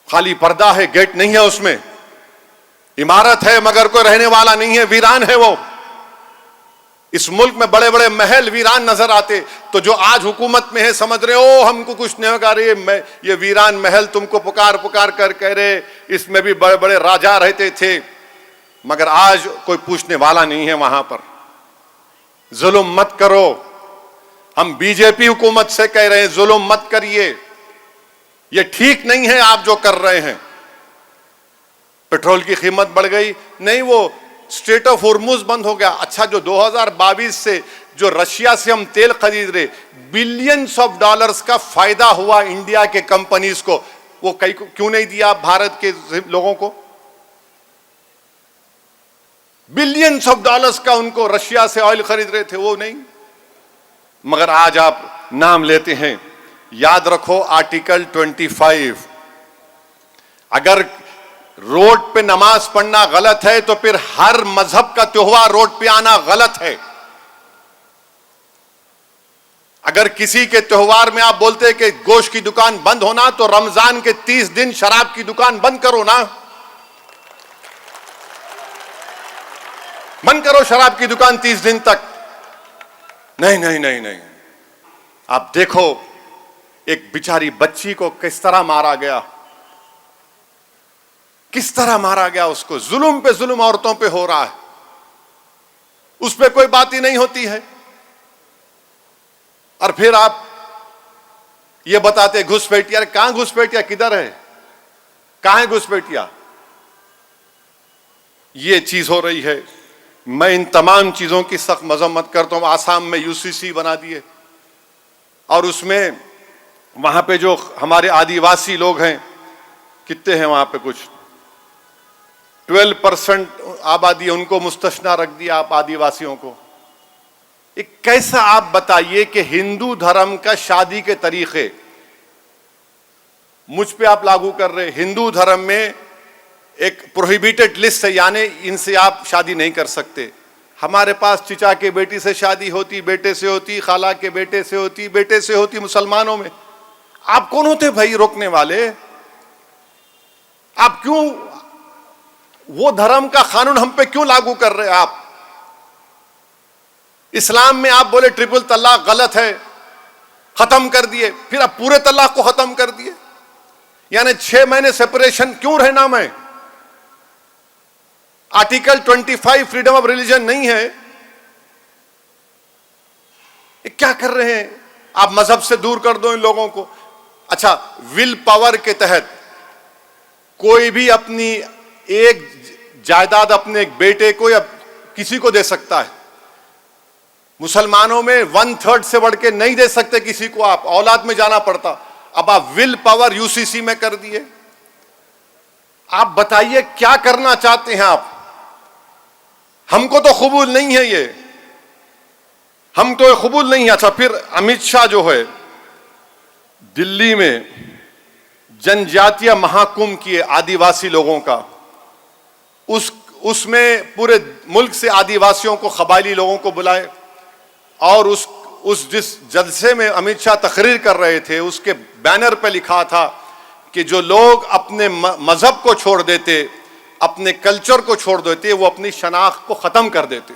खाली पर्दा है, गेट नहीं है, उसमें इमारत है मगर कोई रहने वाला नहीं है, वीरान है वो। इस मुल्क में बड़े बड़े महल वीरान नजर आते, तो जो आज हुकूमत में है समझ रहे ओ हमको कुछ नहीं होगा, ये वीरान महल तुमको पुकार पुकार कर कह रहे इसमें भी बड़े बड़े राजा रहते थे, मगर आज कोई पूछने वाला नहीं है वहां पर। जुल्म मत करो, हम बीजेपी हुकूमत से कह रहे हैं जुल्म मत करिए, ये ठीक नहीं है आप जो कर रहे हैं। पेट्रोल की कीमत बढ़ गई, नहीं वो स्ट्रेट ऑफ होर्मुज बंद हो गया। अच्छा, जो 2022 से जो रशिया से हम तेल खरीद रहे, बिलियंस ऑफ डॉलर्स का फायदा हुआ इंडिया के कंपनीज को, वो कई क्यों नहीं दिया भारत के लोगों को? बिलियंस ऑफ डॉलर्स का उनको रशिया से ऑयल खरीद रहे थे, वो नहीं। मगर आज आप नाम लेते हैं, याद रखो आर्टिकल 25, अगर रोड पे नमाज पढ़ना गलत है तो फिर हर मजहब का त्योहार रोड पे आना गलत है। अगर किसी के त्योहार में आप बोलते हैं कि गोश्त की दुकान बंद होना, तो रमजान के 30 दिन शराब की दुकान बंद करो ना, बंद करो शराब की दुकान 30 दिन तक। नहीं नहीं नहीं नहीं, आप देखो एक बेचारी बच्ची को किस तरह मारा गया, किस तरह मारा गया उसको, जुल्म पे जुल्म औरतों पे हो रहा है, उस पे कोई बात ही नहीं होती है। और फिर आप ये बताते घुसपैठिया, कहां घुसपैठिया, किधर है, कहां है घुसपैठिया? ये चीज हो रही है। मैं इन तमाम चीजों की सख्त मजम्मत करता हूं। आसाम में यूसीसी बना दिए और उसमें वहां पे जो हमारे आदिवासी लोग हैं, कितने हैं वहां पे, कुछ 12% आबादी है, उनको मुस्तस्ना रख दिया आप आदिवासियों को। एक कैसा आप बताइए कि हिंदू धर्म का शादी के तरीके मुझ पे आप लागू कर रहे। हिंदू धर्म में एक प्रोहिबिटेड लिस्ट है, यानी इनसे आप शादी नहीं कर सकते। हमारे पास चिचा के बेटी से शादी होती, बेटे से होती, खाला के बेटे से होती, बेटे से होती, मुसलमानों में। आप कौन होते भाई रोकने वाले? आप क्यों वो धर्म का कानून हम पे क्यों लागू कर रहे हैं? आप इस्लाम में आप बोले ट्रिपल तलाक गलत है, खत्म कर दिए, फिर आप पूरे तलाक को खत्म कर दिए। यानी 6 महीने सेपरेशन क्यों रहना? मैं आर्टिकल 25 फ्रीडम ऑफ रिलीजन नहीं है? ये क्या कर रहे हैं आप? मजहब से दूर कर दो इन लोगों को। अच्छा, विल पावर के तहत कोई भी अपनी एक जायदाद अपने एक बेटे को या किसी को दे सकता है। मुसलमानों में 1/3 से बढ़ के नहीं दे सकते किसी को, आप औलाद में जाना पड़ता। अब आप विल पावर यूसीसी में कर दिए। आप बताइए क्या करना चाहते हैं आप? हमको तो कबूल नहीं है ये, हम तो कबूल नहीं है। अच्छा, फिर अमित शाह जो है दिल्ली में जनजातीय महाकुंभ किए आदिवासी लोगों का, उसमें पूरे मुल्क से आदिवासियों को, कबायली लोगों को बुलाए, और उस जिस जलसे में अमित शाह तकरीर कर रहे थे उसके बैनर पे लिखा था कि जो लोग अपने मजहब को छोड़ देते, अपने कल्चर को छोड़ देते, वो अपनी शनाख्त को खत्म कर देते।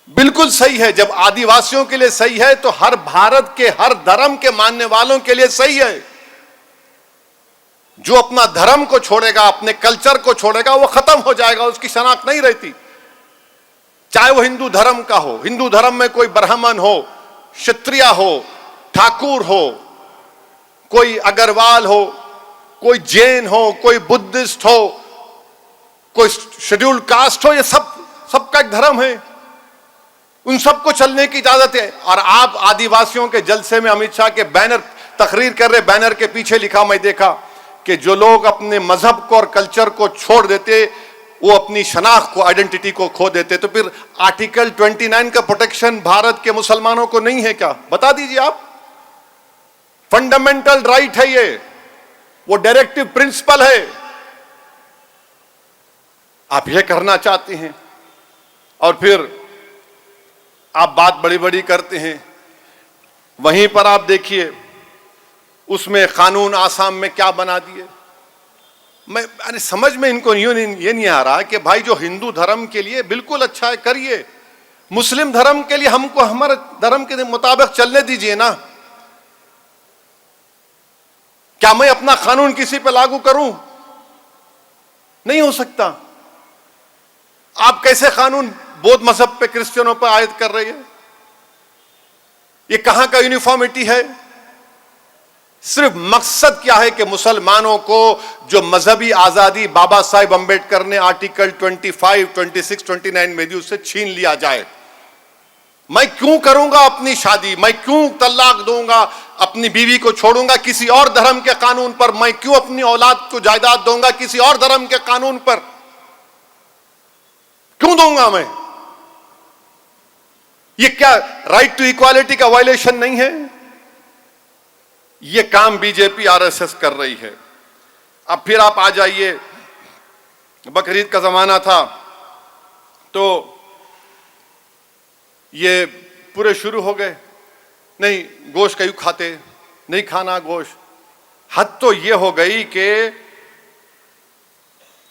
बिल्कुल सही है। जब आदिवासियों के लिए सही है तो हर भारत के हर धर्म के मानने वालों के लिए सही है। जो अपना धर्म को छोड़ेगा, अपने कल्चर को छोड़ेगा, वो खत्म हो जाएगा, उसकी शनाख्त नहीं रहती। चाहे वो हिंदू धर्म का हो, हिंदू धर्म में कोई ब्राह्मण हो, क्षत्रिय हो, ठाकुर हो, कोई अग्रवाल हो, कोई जैन हो, कोई बुद्धिस्ट हो, कोई शेड्यूल्ड कास्ट हो, ये सबका एक धर्म है, उन सबको चलने की इजाजत है। और आप आदिवासियों के जलसे में अमित शाह के बैनर तकरीर कर रहे, बैनर के पीछे लिखा, मैं देखा कि जो लोग अपने मजहब को और कल्चर को छोड़ देते वो अपनी शनाख्त को, आइडेंटिटी को खो देते। तो फिर आर्टिकल 29 का प्रोटेक्शन भारत के मुसलमानों को नहीं है क्या? बता दीजिए आप। फंडामेंटल राइट है ये, वो डायरेक्टिव प्रिंसिपल है। आप यह करना चाहते हैं और फिर आप बात बड़ी बड़ी करते हैं। वहीं पर आप देखिए उसमें कानून आसाम में क्या बना दिए। मैं अरे समझ में इनको ये नहीं आ रहा कि भाई जो हिंदू धर्म के लिए बिल्कुल अच्छा है करिए, मुस्लिम धर्म के लिए हमको हमारे धर्म के मुताबिक चलने दीजिए ना। क्या मैं अपना कानून किसी पे लागू करूं? नहीं हो सकता। आप कैसे कानून बौद्ध मजहब पे, क्रिश्चियनों पर आयद कर रहे हैं? ये कहां का यूनिफॉर्मिटी है? सिर्फ मकसद क्या है कि मुसलमानों को जो मजहबी आजादी बाबा साहेब अंबेडकर ने आर्टिकल 25, 26, 29 में दी उससे छीन लिया जाए। मैं क्यों करूंगा अपनी शादी? मैं क्यों तलाक दूंगा? अपनी बीवी को छोड़ूंगा किसी और धर्म के कानून पर? मैं क्यों अपनी औलाद को जायदाद दूंगा किसी और धर्म के कानून पर? क्यों दूंगा मैं? ये क्या राइट टू इक्वालिटी का वायलेशन नहीं है? ये काम बीजेपी आरएसएस कर रही है। अब फिर आप आ जाइए, बकरीद का जमाना था तो ये पूरे शुरू हो गए, नहीं गोश्त क्यों खाते, नहीं खाना गोश्त। हद तो ये हो गई कि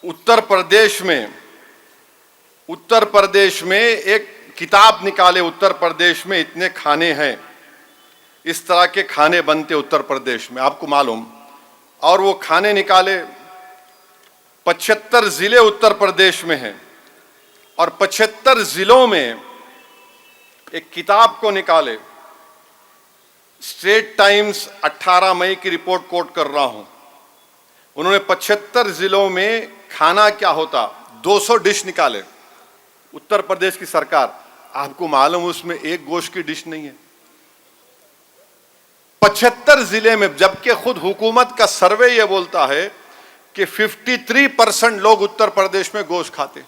उत्तर प्रदेश में एक किताब निकाले, उत्तर प्रदेश में इतने खाने हैं, इस तरह के खाने बनते उत्तर प्रदेश में, आपको मालूम। और वो खाने निकाले, 75 जिले उत्तर प्रदेश में हैं और 75 जिलों में एक किताब को निकाले। स्टेट टाइम्स 18 मई की रिपोर्ट कोट कर रहा हूं। उन्होंने 75 जिलों में खाना क्या होता 200 डिश निकाले। उत्तर प्रदेश की सरकार, आपको मालूम उसमें एक गोश्त की डिश नहीं है 75 जिले में, जबकि खुद हुकूमत का सर्वे यह बोलता है कि 53% लोग उत्तर प्रदेश में गोश्त खाते।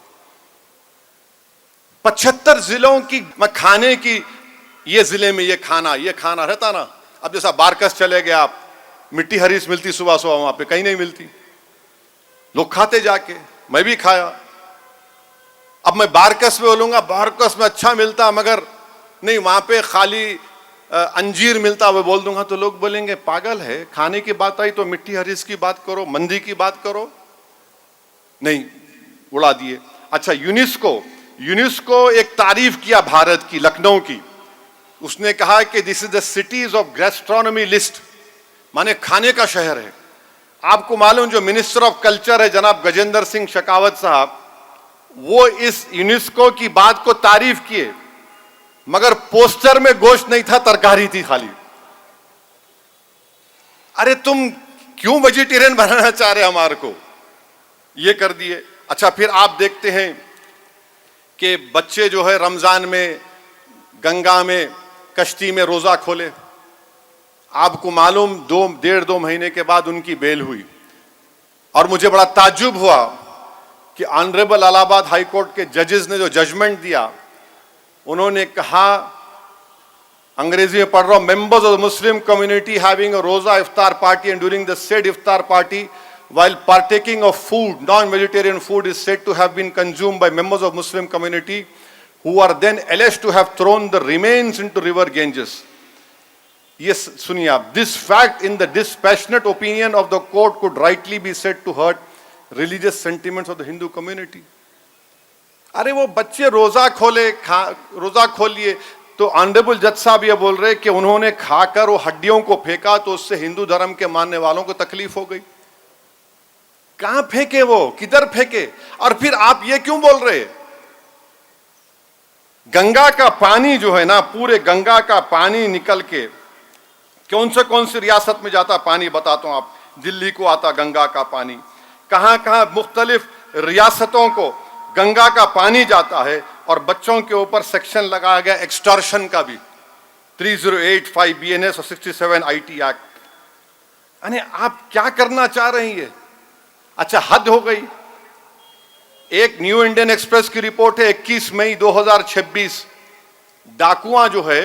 75 जिलों की खाने की, ये जिले में ये खाना रहता ना। अब जैसा बारकस चले गए आप, मिट्टी हरीस मिलती सुबह सुबह, वहां पे कहीं नहीं मिलती, लोग खाते जाके, मैं भी खाया। अब मैं बारकस में बोलूंगा बारकस में अच्छा मिलता मगर नहीं वहां पे खाली अंजीर मिलता, वो बोल दूंगा तो लोग बोलेंगे पागल है, खाने की बात आई तो मिट्टी हरीस की बात करो, मंदी की बात करो, नहीं उड़ा दिए। अच्छा, यूनेस्को एक तारीफ किया भारत की, लखनऊ की। उसने कहा कि this is the cities of gastronomy list, माने खाने का शहर है। आपको मालूम जो मिनिस्टर ऑफ कल्चर है जनाब गजेंद्र सिंह शेखावत साहब, वो इस यूनेस्को की बात को तारीफ किए, मगर पोस्टर में गोश्त नहीं था, तरकारी थी खाली। अरे तुम क्यों वेजिटेरियन बनाना चाह रहे हमारे को, ये कर दिए। अच्छा, फिर आप देखते हैं कि बच्चे जो है रमजान में गंगा में कश्ती में रोजा खोले। आपको मालूम 1.5-2 महीने के बाद उनकी बेल हुई, और मुझे बड़ा ताज्जुब हुआ कि ऑनरेबल इलाहाबाद हाई कोर्ट के जजेस ने जो जजमेंट दिया, उन्होंने कहा, अंग्रेजी में पढ़ रहा हूं, members of the Muslim community having a roza iftar party and during the said iftar party while partaking of food, non-vegetarian food is said to have been consumed by members of Muslim community who are then alleged to have thrown the remains into river Ganges. Yes, सुनिए आप, this fact in the dispassionate opinion of the court could rightly be said to hurt religious sentiments of the Hindu community. अरे वो बच्चे रोजा खोल लिए, तो honourable जज साहब ये बोल रहे कि उन्होंने खाकर वो हड्डियों को फेंका तो उससे हिंदू धर्म के मानने वालों को तकलीफ हो गई। कहां फेंके वो, किधर फेंके? और फिर आप ये क्यों बोल रहे? गंगा का पानी जो है ना, पूरे गंगा का पानी निकल के कौन सी रियासत में जाता पानी बताता हूं आप। दिल्ली को आता गंगा का पानी, कहां कहां मुख्तलिफ रियासतों को गंगा का पानी जाता है, और बच्चों के ऊपर सेक्शन लगाया गया एक्सटॉर्शन का भी, 3085 BNS और 67 IT एक्ट। अरे आप क्या करना चाह रही है? अच्छा, हद हो गई। एक न्यू इंडियन एक्सप्रेस की रिपोर्ट है 21 मई 2026, डाकुआं जो है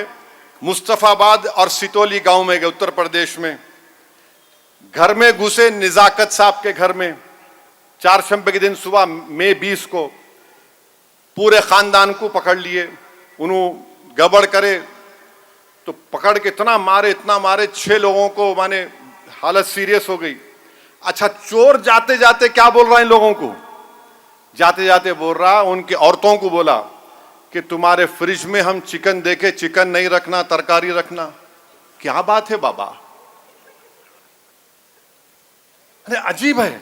मुस्तफाबाद और सितोली गांव में गए उत्तर प्रदेश में, घर में घुसे निजाकत साहब के घर में, 4 शंबे के दिन सुबह मई 20 को पूरे खानदान को पकड़ लिए। उन्होंने गड़बड़ करे तो पकड़ के इतना मारे 6 लोगों को, माने हालत सीरियस हो गई। अच्छा, चोर जाते जाते क्या बोल रहा है इन लोगों को? जाते जाते बोल रहा, उनकी औरतों को बोला कि तुम्हारे फ्रिज में हम चिकन देखे, चिकन नहीं रखना, तरकारी रखना। क्या बात है बाबा, अरे अजीब है।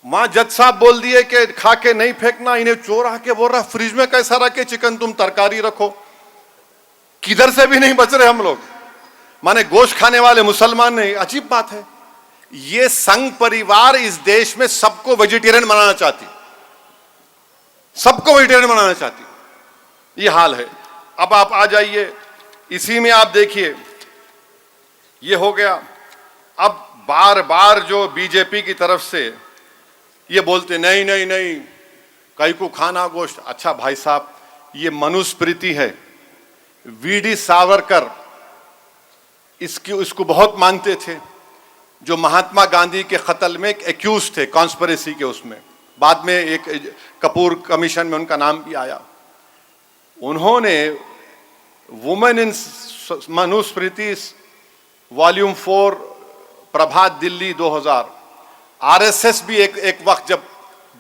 मां जज साहब बोल दिए कि खा के नहीं फेंकना, इन्हें चोर आके बोल रहा फ्रिज में कैसा रखे चिकन, तुम तरकारी रखो। किधर से भी नहीं बच रहे हम लोग, माने गोश्त खाने वाले मुसलमान नहीं। अजीब बात है। ये संघ परिवार इस देश में सबको वेजिटेरियन बनाना चाहती, सबको वेजिटेरियन बनाना चाहती, ये हाल है। अब आप आ जाइए, इसी में आप देखिए, ये हो गया। अब बार बार जो बीजेपी की तरफ से ये बोलते नहीं नहीं नहीं कई को खाना गोश्त। अच्छा भाई साहब, ये मनुस्मृति है। वीडी सावरकर इसको बहुत मानते थे, जो महात्मा गांधी के कत्ल में एक एक्यूज थे कॉन्स्पिरेसी के, उसमें बाद में एक कपूर कमीशन में उनका नाम भी आया। उन्होंने women in Manusmriti volume 4 Prabhat Delhi 2000, RSS भी एक वक्त जब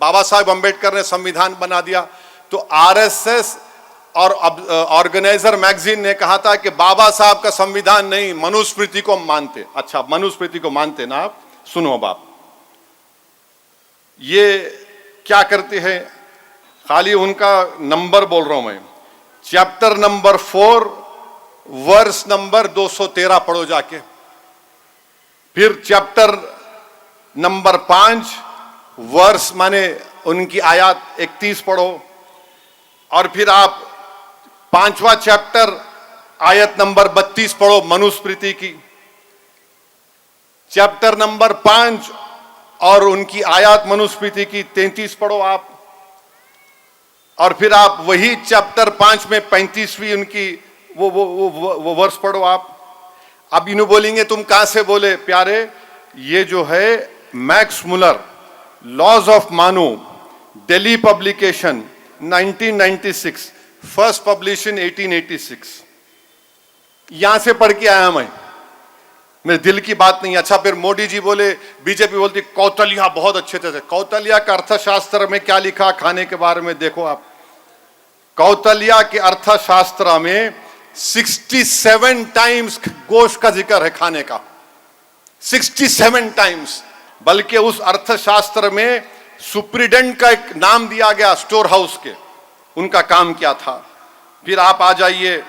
बाबा साहब अम्बेडकर ने संविधान बना दिया तो आरएसएस और ऑर्गेनाइजर मैगजीन ने कहा था कि बाबा साहब का संविधान नहीं, मनुस्मृति को मानते। अच्छा, मनुस्मृति को मानते ना आप? सुनो अब आप, ये क्या करते हैं, खाली उनका नंबर बोल रहा हूं मैं। चैप्टर नंबर 4 वर्स नंबर 213 पढ़ो जाके, फिर चैप्टर नंबर 5 वर्स माने उनकी आयत 31 पढ़ो, और फिर आप 5वां चैप्टर आयत नंबर 32 पढ़ो मनुस्मृति की। चैप्टर नंबर 5 और उनकी आयत मनुस्मृति की 33 पढ़ो आप, और फिर आप वही चैप्टर 5 में 35वीं उनकी वो वर्ष पढ़ो आप। अब इन्हों बोलेंगे तुम कहां से बोले? प्यारे, ये जो है मैक्स मुलर लॉज ऑफ मानो, Delhi publication 1996, first publish in 1886। यहां से पढ़ के आया मैं, मेरे दिल की बात नहीं। अच्छा, फिर मोदी जी बोले, बीजेपी बोलती कौतल्या बहुत अच्छे थे। कौतल्या का अर्थशास्त्र में क्या लिखा खाने के बारे में देखो आप। कौतल्या के अर्थशास्त्र में 67 टाइम्स गोश्त का जिक्र है खाने का, 67 टाइम्स। बल्कि उस अर्थशास्त्र में सुप्रीडेंट का एक नाम दिया गया स्टोर हाउस के, उनका काम क्या था। फिर आप आ जाइए,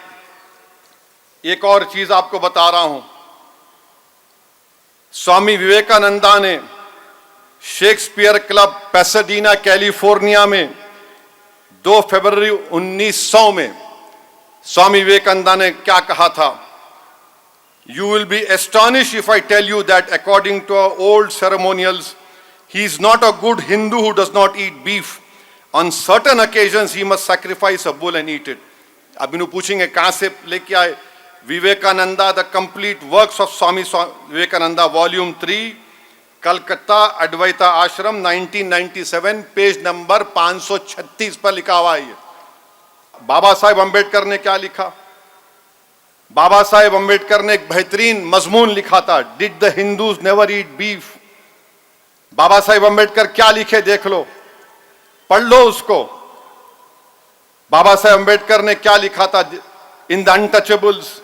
एक और चीज आपको बता रहा हूं। स्वामी विवेकानंदा ने शेक्सपियर क्लब पैसाडीना कैलिफोर्निया में 2 फरवरी 1900 में स्वामी विवेकानंदा ने क्या कहा था? You will be astonished if I tell you that according to our old ceremonials, he is not a good Hindu who does not eat beef. On certain occasions, he must sacrifice a bull and eat it. अब इन्हों पूछेंगे कहाँ से लेके आए? Vivekananda, the complete works of Swami Vivekananda, volume 3, Calcutta Advaita आश्रम, 1997, page number 536 पर लिखा हुआ है। बाबा साहेब अम्बेडकर ने क्या लिखा? बाबा साहेब अम्बेडकर ने एक बेहतरीन मजमून लिखा था, did the Hindus never eat beef. Baba Saheb Ambedkar क्या लिखे देख लो, पढ़ लो उसको। बाबा साहेब अम्बेडकर ने क्या लिखा था इन द अनटचेबल्स,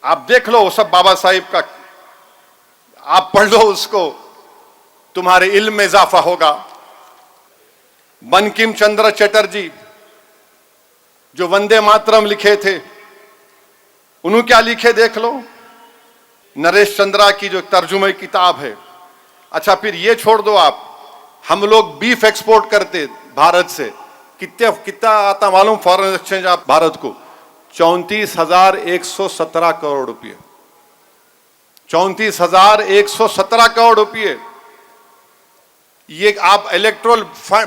आप देख लो वो सब बाबा साहेब का, आप पढ़ लो उसको, तुम्हारे इल्म में इजाफा होगा। बंकिम चंद्र चटर्जी जो वंदे मातरम लिखे थे, उन्होंने क्या लिखे देख लो। नरेश चंद्रा की जो तर्जुमे किताब है। अच्छा, फिर ये छोड़ दो आप, हम लोग बीफ एक्सपोर्ट करते भारत से, कितना आता मालूम फॉरेन एक्सचेंज आप भारत को? 34,117 करोड़ रुपये, 34,117 करोड़ रुपये। ये आप इलेक्ट्रोल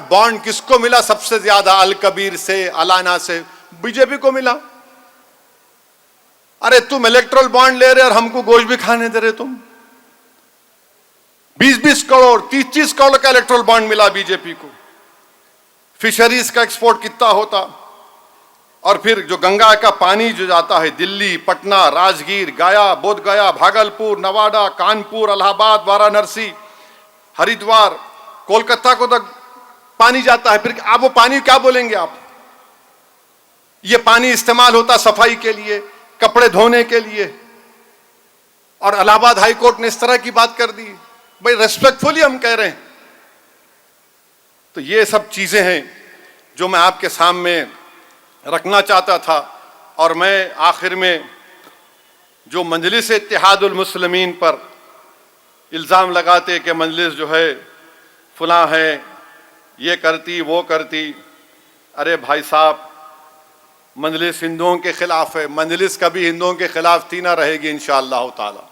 बॉन्ड किसको मिला सबसे ज्यादा? अल कबीर से, अलाना से, बीजेपी को मिला। अरे तुम इलेक्ट्रोल बॉन्ड ले रहे और हमको गोश्त भी खाने दे रहे तुम। 20-20 करोड़, 30-30 करोड़ का इलेक्ट्रोल बॉन्ड मिला बीजेपी को। फिशरीज का एक्सपोर्ट कितना होता? और फिर जो गंगा का पानी जो जाता है दिल्ली, पटना, राजगीर, गया, बोधगया, भागलपुर, नवादा, कानपुर, इलाहाबाद, वाराणसी, हरिद्वार, कोलकाता को तक पानी जाता है। फिर आप वो पानी क्या बोलेंगे आप? ये पानी इस्तेमाल होता सफाई के लिए, कपड़े धोने के लिए, और इलाहाबाद हाई कोर्ट ने इस तरह की बात कर दी। भाई रेस्पेक्टफुली हम कह रहे हैं। तो ये सब चीजें हैं जो मैं आपके सामने रखना चाहता था। और मैं आखिर में जो मजलिस इत्तेहादुल मुस्लिमीन पर इल्ज़ाम लगाते कि मजलिस जो है फलां है, ये करती वो करती, अरे भाई साहब, मजलिस हिंदुओं के खिलाफ है। मजलिस कभी हिंदुओं के खिलाफ थी ना रहेगी इंशाअल्लाह ताला।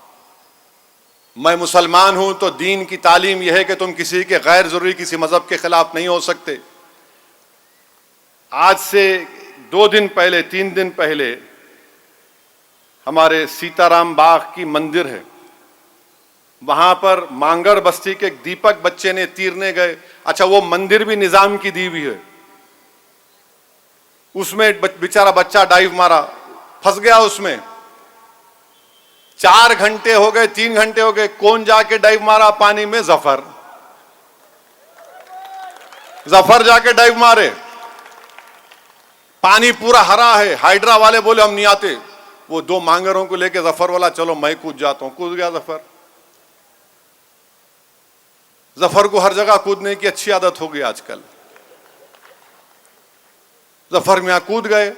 मैं मुसलमान हूं तो दीन की तालीम यह है कि तुम किसी के गैर जरूरी किसी मजहब के खिलाफ नहीं हो सकते। आज से 2 दिन पहले 3 दिन पहले हमारे सीताराम बाग की मंदिर है, वहां पर मांगर बस्ती के एक दीपक बच्चे ने तीरने गए। अच्छा, वो मंदिर भी निजाम की दी हुई है, उसमें बेचारा बच्चा डाइव मारा, फंस गया उसमें। 4 घंटे हो गए, 3 घंटे हो गए, कौन जाके डाइव मारा पानी में? जफर जाके डाइव मारे। पानी पूरा हरा है। हाइड्रा वाले बोले हम नहीं आते। वो 2 मांगरों को लेके जफर वाला, चलो मैं कूद जाता हूं। कूद गया जफर। जफर को हर जगह कूदने की अच्छी आदत हो गई आजकल। जफर में कूद गए।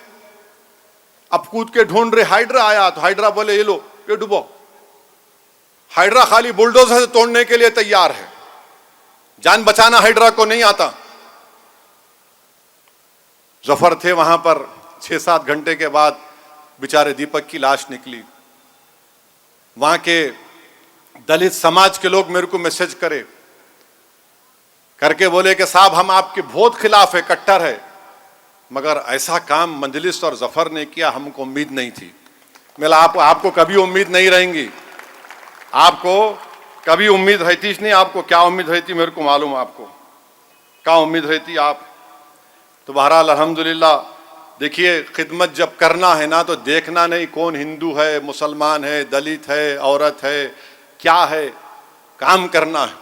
अब कूद के ढूंढ रहे, हाइड्रा आया तो हाइड्रा बोले ये लो, ये डुबो। हाइड्रा खाली बुलडोजर से तोड़ने के लिए तैयार है, जान बचाना हाइड्रा को नहीं आता। जफर थे वहां पर। 6-7 घंटे के बाद बेचारे दीपक की लाश निकली। वहां के दलित समाज के लोग मेरे को मैसेज करके बोले कि साहब हम आपके बहुत खिलाफ है, कट्टर है, मगर ऐसा काम मजलिस और जफर ने किया, हमको उम्मीद नहीं थी। मेरा आपको कभी उम्मीद नहीं रहेंगी, आपको कभी उम्मीद रहती नहीं। आपको क्या उम्मीद रहती मेरे को मालूम। आपको क्या उम्मीद रहती आप। तो बहरहाल अल्हम्दुलिल्लाह, देखिए खिदमत जब करना है ना तो देखना नहीं कौन हिंदू है, मुसलमान है, दलित है, औरत है, क्या है, काम करना है।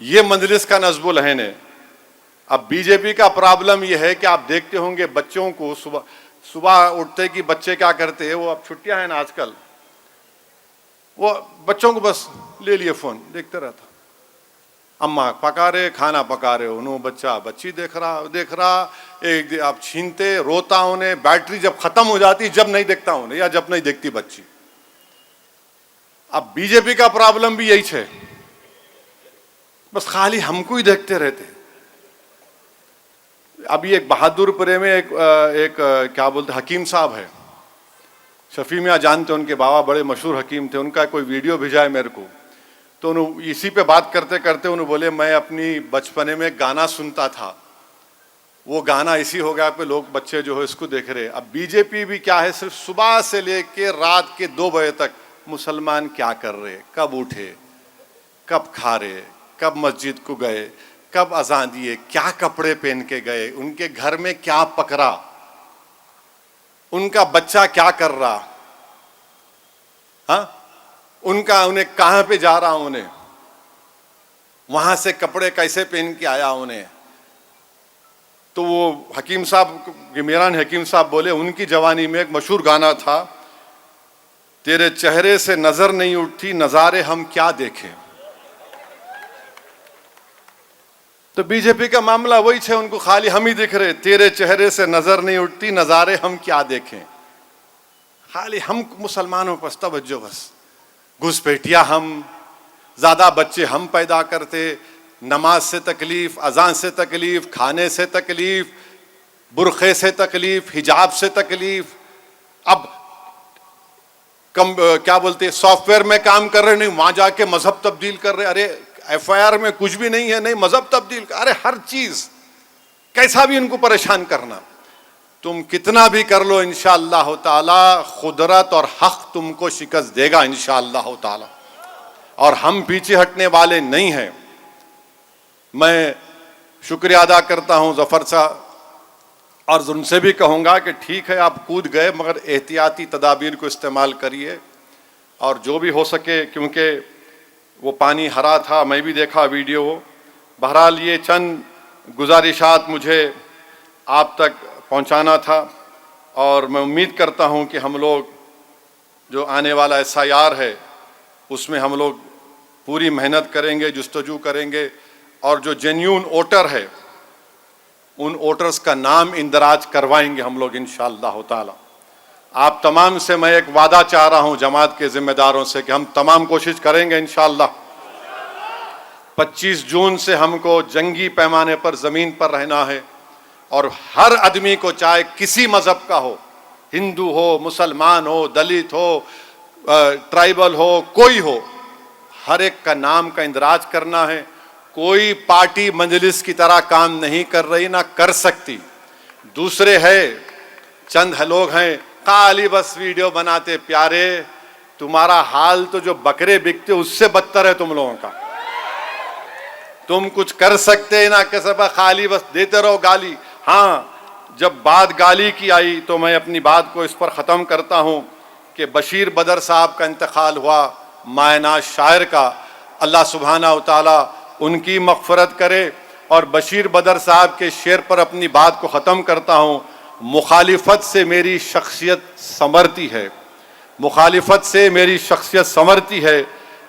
ये मजलिस का नज़्बुल है ने। अब बीजेपी का प्रॉब्लम ये है कि आप देखते होंगे बच्चों को सुबह उठते कि बच्चे क्या करते हैं, वो अब छुट्टियां हैं ना आजकल, वो बच्चों को बस ले लिए फोन देखते रहता, अम्मा पका रहे खाना पका रहे, उन्होंने बच्चा बच्ची देख रहा एक आप छीनते रोता उन्हें, बैटरी जब खत्म हो जाती जब नहीं देखता उन्हें या जब नहीं देखती बच्ची। अब बीजेपी का प्रॉब्लम भी यही है, बस खाली हमको ही देखते रहते। अभी एक बहादुरपुरे में एक क्या बोलते हकीम साहब है, शफी मियाँ जानते उनके बाबा बड़े मशहूर हकीम थे, उनका कोई वीडियो भेजा है मेरे को। तो उन्होंने इसी पे बात करते करते उन्होंने बोले मैं अपनी बचपने में गाना सुनता था, वो गाना इसी हो गया पे लोग बच्चे जो है इसको देख रहे। अब बीजेपी भी क्या है, सिर्फ सुबह से लेके रात के 2 बजे तक मुसलमान क्या कर रहे, कब उठे, कब खा रहे, कब मस्जिद को गए, कब अजान दिए, क्या कपड़े पहन के गए, उनके घर में क्या पकड़ा, उनका बच्चा क्या कर रहा, हाँ उन्हें कहां पे जा रहा, उन्हें वहां से कपड़े कैसे पहन के आया उन्हें। तो वो हकीम साहब मेरान हकीम साहब बोले उनकी जवानी में एक मशहूर गाना था, तेरे चेहरे से नजर नहीं उठती नजारे हम क्या देखें। तो बीजेपी का मामला वही है, उनको खाली हम ही दिख रहे, तेरे चेहरे से नजर नहीं उठती नजारे हम क्या देखें। खाली हम मुसलमानों पर तवज्जो, बस घुसपैठिया हम, ज्यादा बच्चे हम पैदा करते, नमाज से तकलीफ, अजान से तकलीफ, खाने से तकलीफ, बुरखे से तकलीफ, हिजाब से तकलीफ। अब क्या बोलते सॉफ्टवेयर में काम कर रहे, नहीं वहां जाके मजहब तब्दील कर रहे। अरे एफआईआर में कुछ भी नहीं है, नहीं मजहब तब्दील, अरे हर चीज कैसा भी उनको परेशान करना। तुम कितना भी कर लो इंशाअल्लाह ताला खुदरत और हक तुमको शिकस्त देगा इंशाअल्लाह ताला, और हम पीछे हटने वाले नहीं हैं। मैं शुक्रिया अदा करता हूं जफर साहब, और उनसे भी कहूंगा कि ठीक है आप कूद गए मगर एहतियाती तदाबीर को इस्तेमाल करिए, और जो भी हो सके, क्योंकि वो पानी हरा था, मैं भी देखा वीडियो। बहरहाल ये चंद गुजारिशात मुझे आप तक पहुंचाना था, और मैं उम्मीद करता हूं कि हम लोग जो आने वाला SIR है उसमें हम लोग पूरी मेहनत करेंगे, जुस्तजू करेंगे, और जो जेन्यून वोटर है उन वोटर्स का नाम इंदराज करवाएंगे हम लोग इंशाअल्लाह ताला। आप तमाम से मैं एक वादा चाह रहा हूं जमात के जिम्मेदारों से कि हम तमाम कोशिश करेंगे इंशाअल्लाह। 25 जून से हमको जंगी पैमाने पर जमीन पर रहना है, और हर आदमी को चाहे किसी मजहब का हो, हिंदू हो, मुसलमान हो, दलित हो, ट्राइबल हो, कोई हो, हर एक का नाम का इंदराज करना है। कोई पार्टी मजलिस की तरह काम नहीं कर रही, ना कर सकती। दूसरे है चंद लोग हैं खाली बस वीडियो बनाते, प्यारे तुम्हारा हाल तो जो बकरे बिकते उससे बदतर है तुम लोगों का। तुम कुछ कर सकते ना कर सकते, खाली बस देते रहो गाली। हाँ, जब बात गाली की आई तो मैं अपनी बात को इस पर ख़त्म करता हूँ कि बशीर बदर साहब का इंतकाल हुआ, मायनाज शायर का, अल्लाह सुब्हाना व तआला उनकी मग़फ़िरत करे। और बशीर बदर साहब के शेर पर अपनी बात को ख़त्म करता हूँ, मुखालिफत से मेरी शख्सियत संवरती है, मुखालिफत से मेरी शख्सियत संवरती है,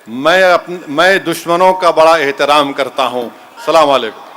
मैं दुश्मनों का बड़ा एहतराम करता हूँ। सलाम अलैकुम।